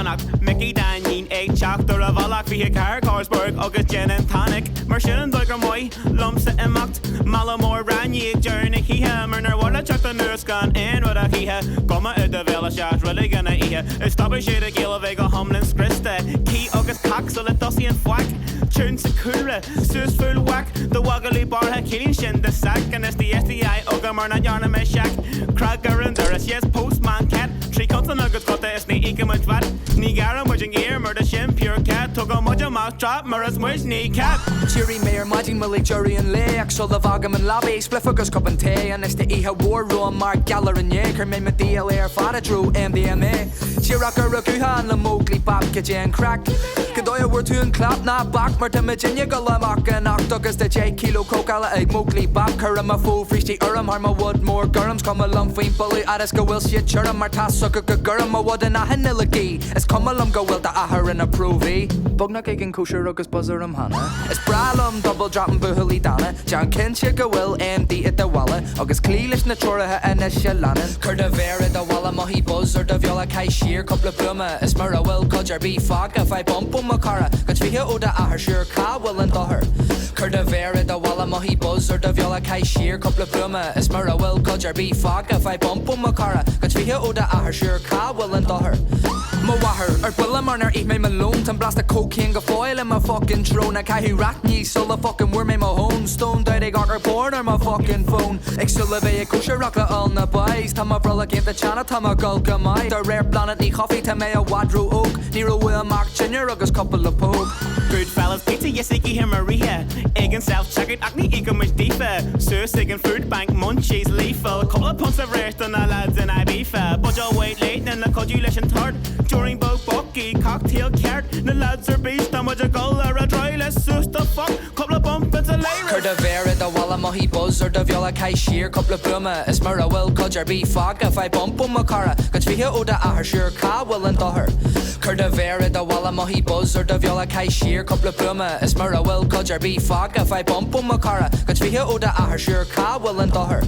Connacht Mickey Danyin ag teachtar a bhalach bhí car Carsburg agus gin and tonic mar sin an doigar moi lumsa imacht Malamór ranní ag journey híthe mar nar bhla teach an nuas gan in rud a híthe goma i do bhela seat rula gana ihe is stoppa sé a géala bheith go homlin scriste cí agus caxil a dosí an fuac tún sa cúra sus full whack the wagalí bartha cílín sin de sac and is the SDI aga mar na yarna me shack cragar and there is yes postman cat trí contan agus gota is ní ige much vat ní gara much an ear murder shin pure cat tug a much a mouth drop mar as much ní cat Cheery mayor Majin Malik jury and leak so the vagam and lobby spliff agus cup and tea and is the iha war room mark galler and yaker me me deal air fada drew MDMA Chiraker rakuhan la mowgli bab kitchen crack Kadoya were to and clap na back mar to Virginia galamak and octocus the J kilo kokala egg mowgli bab kurama full freesty urum harma wood more gurums come along fine bully adiska will shit churum martas sucker gurama wood and a henilagi it's come along go will da ahar in a provey bugna kicking kosher ruckus buzzerum hana it's bralum double dropping buhuli dana John Kinchika will MD at the walla agus cleelish na chora and a shalanan kurda vera the walla mahi buzzer the viola kai sheer couple of bruma is mara will cudger be fog if I bump makara cause we oda ahar sure ka will and her kurda vera the walla mahi buzzer the viola kai sheer couple of bruma is mara will cudger be fog if I bump makara cause we oda ahar sure ka will and her Mawahar or Bullamarner eat me malone and blast a cocaine go foil in my fucking drone a kai rat knee so the fucking worm in my home stone died I got her born on my fucking phone Exulave a kosher rockla on the boys Tama brother gave the chana Tama gulga my the rare planet ni coffee to me a wadro oak Nero will mark junior agus couple of poke Good fellas pizza yesiki here Maria egg and self check it acne ego much deeper Sir Sig food bank munchies lethal couple of punts of rest on the lads and I beef but you'll wait late and the codulation third during both bucky cocktail cart the lads are beast how much a gull or a dry let's sus the fuck couple of bump it's a layer Kurda vera the walla mahi buzzer the viola kai sheer couple of bruma is mara will cudger be fog if I bump makara cause we oda ahar sure ka will and her Kurda vera the walla mahi buzzer the viola kai sheer couple of bruma is mara will cudger be fog if I bump makara cause we oda ahar sure ka will and her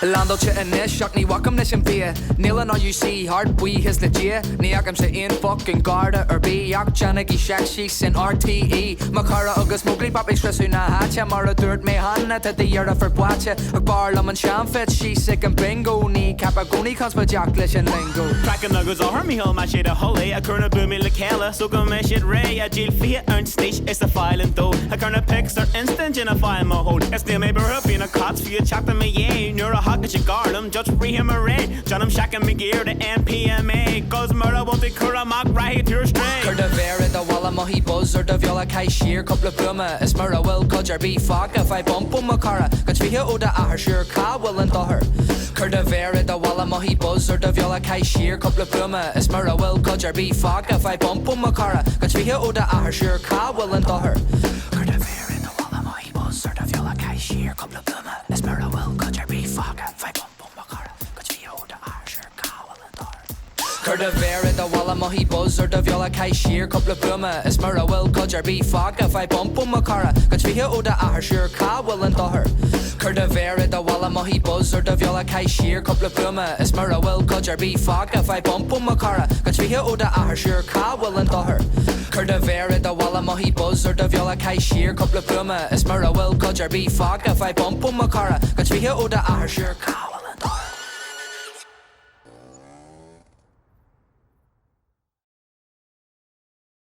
Lando chit in this shock ni welcome this and beer Neil all you see hard we his the G ni akam se in fucking garda or be yak janagi shack she's in RTE makara agus mugli pop express na hacha mara dirt me hanna to the yara for bwacha a bar lam and sham fit she sick and bingo ni kapagoni comes with jacklish and lingo cracking nuggets or me hill my shit a holly a curna boomy lakela so go me shit ray a jill fee earn stage is a file and though a curna pics are instant in a file mo hold it's the maybe up in a cots for you chapter me yeah you're a hot you guard him judge free him a ray John him shacking me gear the NPMA cause murder won't be cura mock right to your string Kurda vera the walla mahi buzzer the viola kai sheer couple of bruma is murder will cudger be fog if I bump makara cause we oda ahar sure ka will and her Kurda vera the walla mahi buzzer the viola kai sheer couple of bruma is murder will cudger be fog if I bump makara cause we oda ahar sure ka will and her Kurda vera the walla mahi buzzer the viola kai sheer couple of bruma is murder will cudger be fog if I bump makara cause we oda ahar sure ka will and her Kurda vera the walla mahi buzzer the viola kai sheer couple of bruma is murder will cudger be fog if I bump makara cause we oda ahar sure ka will and her Kurda vera the walla mahi buzzer the viola kai sheer couple of bruma is murder will cudger be fog if I bump makara cause we oda ahar sure ka will and her Kurda vera the walla mahi buzzer the viola kai sheer couple of bruma is murder will cudger be fog if I bump makara cause we oda ahar sure ka